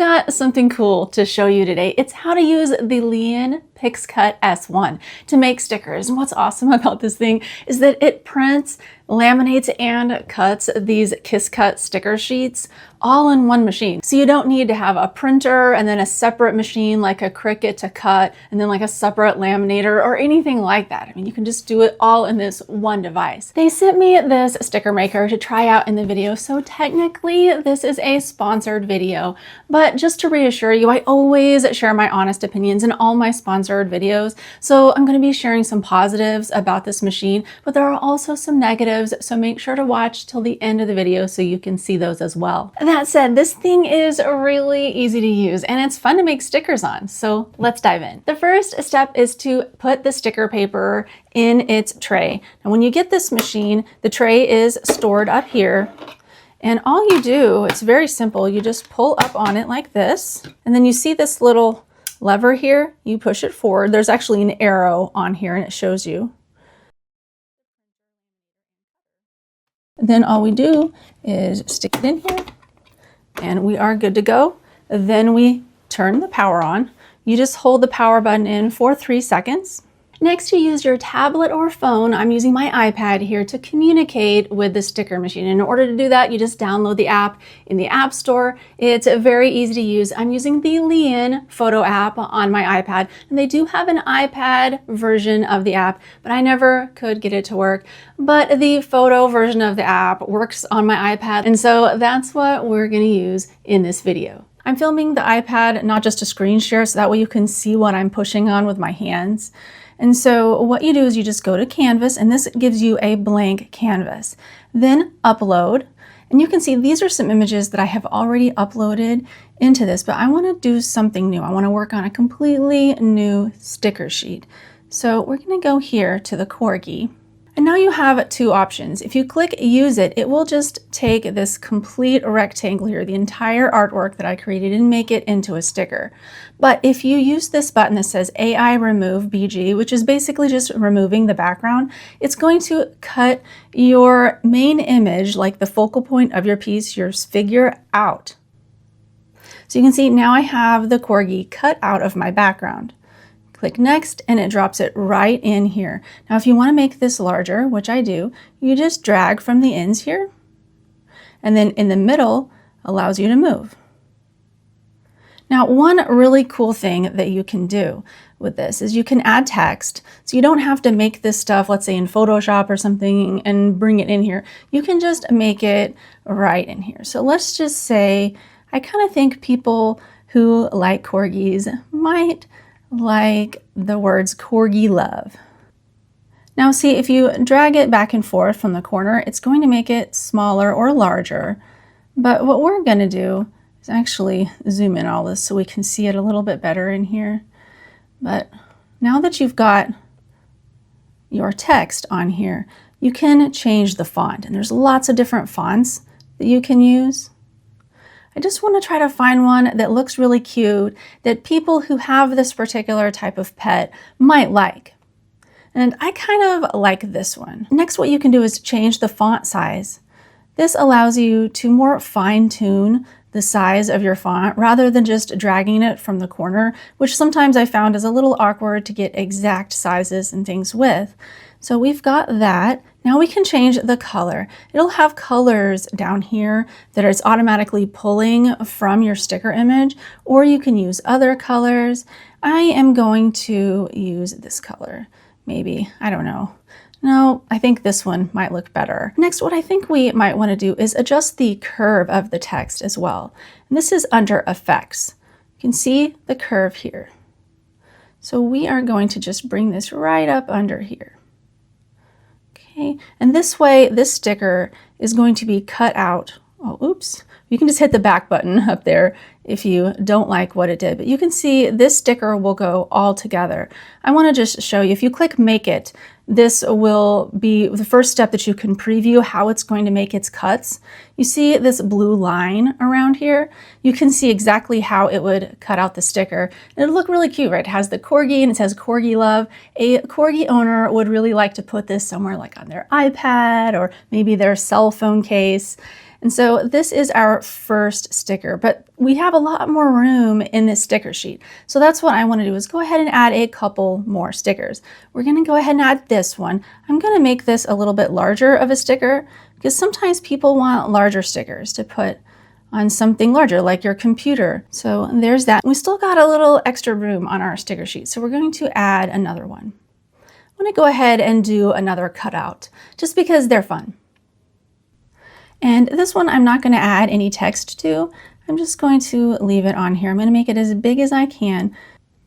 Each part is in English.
got something cool to show you today. It's how to use the Liene PixCut S1 to make stickers. And what's awesome about this thing is that it prints, laminates, and cuts these Kiss Cut sticker sheets all in one machine. So you don't need to have a printer and then a separate machine like a Cricut to cut and then like a separate laminator or anything like that. I mean, you can just do it all in this one device. They sent me this sticker maker to try out in the video, so technically this is a sponsored video, but just to reassure you, I always share my honest opinions in all my sponsored videos. So I'm going to be sharing some positives about this machine, but there are also some negatives, so make sure to watch till the end of the video so you can see those as well. That said, this thing is really easy to use and it's fun to make stickers on, so let's dive in. The first step is to put the sticker paper in its tray. Now when you get this machine, the tray is stored up here, and all you do, it's very simple, you just pull up on it like this, and then you see this little lever here, you push it forward. There's actually an arrow on here and it shows you. Then all we do is stick it in here and we are good to go. Then we turn the power on. You just hold the power button in for 3 seconds. Next, you use your tablet or phone. I'm using my iPad here to communicate with the sticker machine. In order to do that, you just download the app in the App Store. It's very easy to use. I'm using the Liene photo app on my iPad, and they do have an iPad version of the app, but I never could get it to work. But the photo version of the app works on my iPad, and so that's what we're going to use in this video. I'm filming the iPad not just to screen share, so that way you can see what I'm pushing on with my hands. And so what you do is you just go to Canvas, and this gives you a blank canvas. Then upload, and you can see these are some images that I have already uploaded into this, but I want to do something new. I want to work on a completely new sticker sheet. So we're going to go here to the corgi. And now you have two options. If you click use it, it will just take this complete rectangle here, the entire artwork that I created, and make it into a sticker. But if you use this button that says AI remove BG, which is basically just removing the background, it's going to cut your main image, like the focal point of your piece, your figure, out. So you can see now I have the corgi cut out of my background. Click next and it drops it right in here. Now if you want to make this larger, which I do, you just drag from the ends here, and then in the middle allows you to move. Now one really cool thing that you can do with this is you can add text, so you don't have to make this stuff, let's say in Photoshop or something, and bring it in here. You can just make it right in here. So let's just say, I kind of think people who like corgis might like the words corgi love. Now see, if you drag it back and forth from the corner, it's going to make it smaller or larger. But what we're going to do is actually zoom in all this so we can see it a little bit better in here. But now that you've got your text on here, you can change the font, and there's lots of different fonts that you can use. I just want to try to find one that looks really cute, that people who have this particular type of pet might like. And I kind of like this one. Next, what you can do is change the font size. This allows you to more fine-tune the size of your font rather than just dragging it from the corner, which sometimes I found is a little awkward to get exact sizes and things with. So we've got that. Now we can change the color. It'll have colors down here that it's automatically pulling from your sticker image, or you can use other colors. I am going to use this color, maybe, I don't know. No, I think this one might look better. Next, what I think we might want to do is adjust the curve of the text as well. And this is under Effects. You can see the curve here. So we are going to just bring this right up under here. Okay, and this way, this sticker is going to be cut out. Oh, oops. You can just hit the back button up there if you don't like what it did. But you can see this sticker will go all together. I want to just show you, if you click Make It, this will be the first step that you can preview how it's going to make its cuts. You see this blue line around here? You can see exactly how it would cut out the sticker. It'll look really cute, right? It has the corgi and it says corgi love. A corgi owner would really like to put this somewhere like on their iPad or maybe their cell phone case. And so this is our first sticker, but we have a lot more room in this sticker sheet. So that's what I want to do, is go ahead and add a couple more stickers. We're going to go ahead and add this one. I'm going to make this a little bit larger of a sticker because sometimes people want larger stickers to put on something larger like your computer. So there's that. We still got a little extra room on our sticker sheet, so we're going to add another one. I'm going to go ahead and do another cutout just because they're fun. And this one I'm not going to add any text to. I'm just going to leave it on here. I'm going to make it as big as I can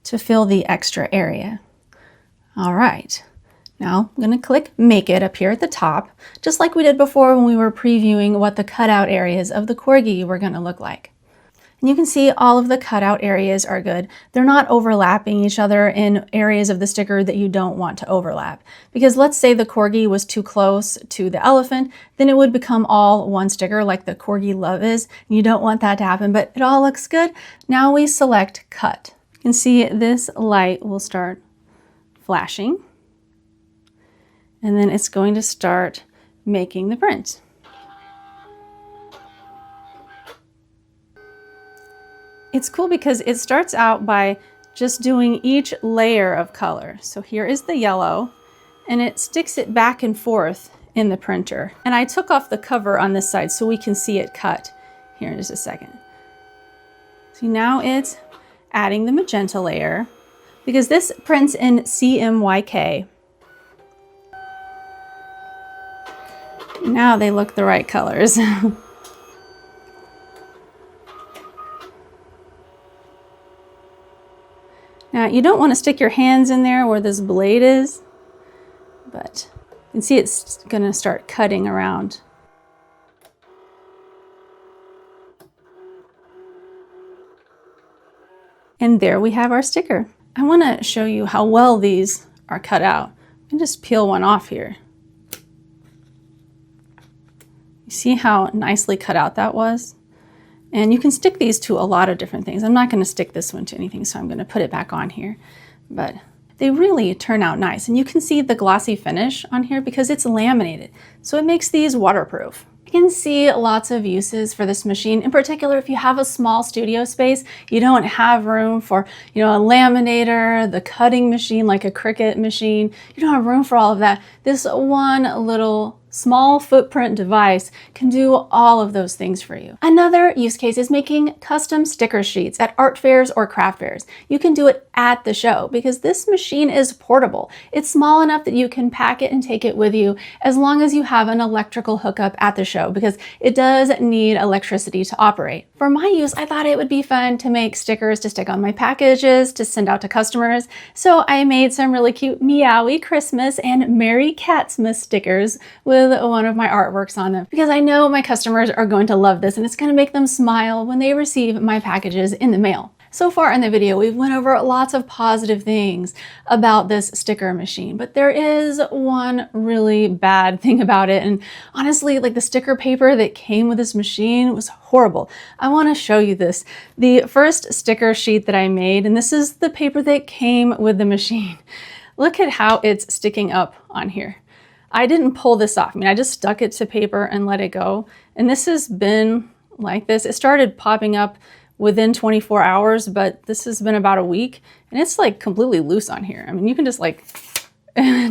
to fill the extra area. All right. Now I'm going to click Make It up here at the top, just like we did before when we were previewing what the cutout areas of the corgi were going to look like. And you can see all of the cutout areas are good. They're not overlapping each other in areas of the sticker that you don't want to overlap. Because let's say the corgi was too close to the elephant, then it would become all one sticker like the corgi love is. And you don't want that to happen, but it all looks good. Now we select Cut. You can see this light will start flashing. And then it's going to start making the print. It's cool because it starts out by just doing each layer of color. So here is the yellow, and it sticks it back and forth in the printer. And I took off the cover on this side so we can see it cut here in just a second. So now it's adding the magenta layer because this prints in CMYK. Now they look the right colors. Now you don't want to stick your hands in there where this blade is, but you can see it's going to start cutting around. And there we have our sticker. I want to show you how well these are cut out. I can just peel one off here. You see how nicely cut out that was? And you can stick these to a lot of different things. I'm not going to stick this one to anything, so I'm going to put it back on here. But they really turn out nice. And you can see the glossy finish on here because it's laminated. So it makes these waterproof. You can see lots of uses for this machine. In particular, if you have a small studio space, you don't have room for, a laminator, the cutting machine like a Cricut machine. You don't have room for all of that. This one little small footprint device can do all of those things for you. Another use case is making custom sticker sheets at art fairs or craft fairs. You can do it at the show because this machine is portable. It's small enough that you can pack it and take it with you as long as you have an electrical hookup at the show because it does need electricity to operate. For my use, I thought it would be fun to make stickers to stick on my packages to send out to customers. So I made some really cute Meowie Christmas and Merry Catsmas stickers with one of my artworks on them because I know my customers are going to love this and it's going to make them smile when they receive my packages in the mail. So far in the video, we've went over lots of positive things about this sticker machine, but there is one really bad thing about it. And honestly, like the sticker paper that came with this machine was horrible. I want to show you this. The first sticker sheet that I made, and this is the paper that came with the machine. Look at how it's sticking up on here. I didn't pull this off. I just stuck it to paper and let it go. And this has been like this. It started popping up within 24 hours, but this has been about a week and it's like completely loose on here. You can just like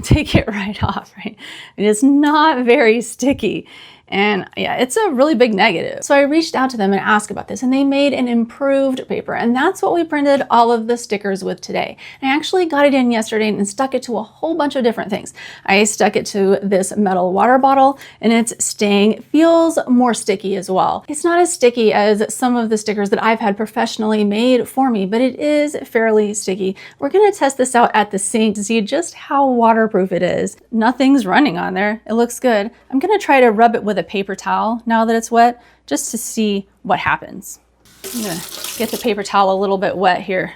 take it right off, right? It is not very sticky. And yeah, it's a really big negative. So I reached out to them and asked about this and they made an improved paper. And that's what we printed all of the stickers with today. And I actually got it in yesterday and stuck it to a whole bunch of different things. I stuck it to this metal water bottle and it's staying. It feels more sticky as well. It's not as sticky as some of the stickers that I've had professionally made for me, but it is fairly sticky. We're gonna test this out at the sink to see just how waterproof it is. Nothing's running on there. It looks good. I'm gonna try to rub it with a paper towel now that it's wet, just to see what happens. I'm gonna get the paper towel a little bit wet here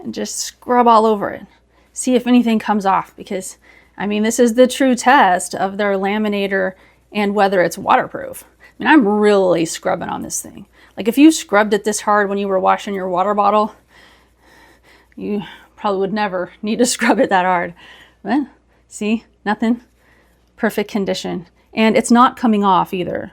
and just scrub all over it. See if anything comes off because, this is the true test of their laminator and whether it's waterproof. I'm really scrubbing on this thing. Like if you scrubbed it this hard when you were washing your water bottle, you probably would never need to scrub it that hard. But see, nothing, perfect condition. And it's not coming off either.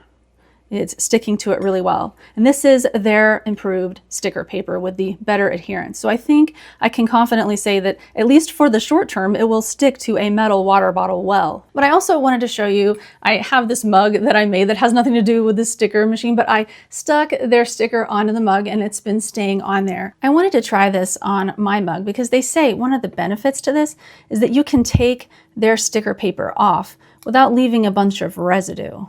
it's sticking to it really well. And this is their improved sticker paper with the better adherence. So I think I can confidently say that at least for the short term, it will stick to a metal water bottle well. But I also wanted to show you, I have this mug that I made that has nothing to do with this sticker machine, but I stuck their sticker onto the mug and it's been staying on there. I wanted to try this on my mug because they say one of the benefits to this is that you can take their sticker paper off without leaving a bunch of residue.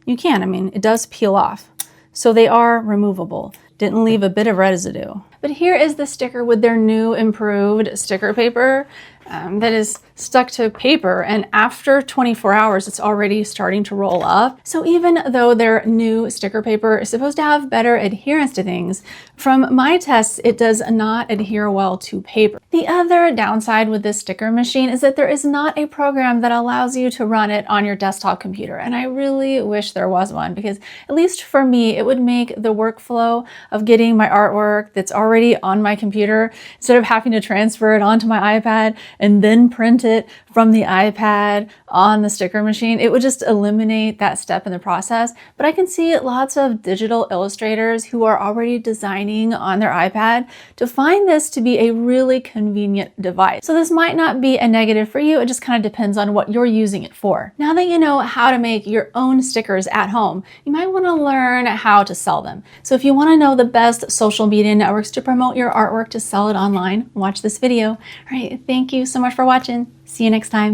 You can, I mean, it does peel off. So they are removable. Didn't leave a bit of residue. But here is the sticker with their new improved sticker paper that is stuck to paper, and after 24 hours it's already starting to roll up. So even though their new sticker paper is supposed to have better adherence to things, from my tests it does not adhere well to paper. The other downside with this sticker machine is that there is not a program that allows you to run it on your desktop computer, and I really wish there was one, because at least for me it would make the workflow of getting my artwork that's already on my computer, instead of having to transfer it onto my iPad and then print it from the iPad on the sticker machine, it would just eliminate that step in the process. But I can see lots of digital illustrators who are already designing on their iPad to find this to be a really convenient device. So this might not be a negative for you, it just kind of depends on what you're using it for. Now that you know how to make your own stickers at home, you might want to learn how to sell them. So if you want to know the best social media networks to promote your artwork to sell it online, watch this video. All right, thank you so much for watching. See you next time.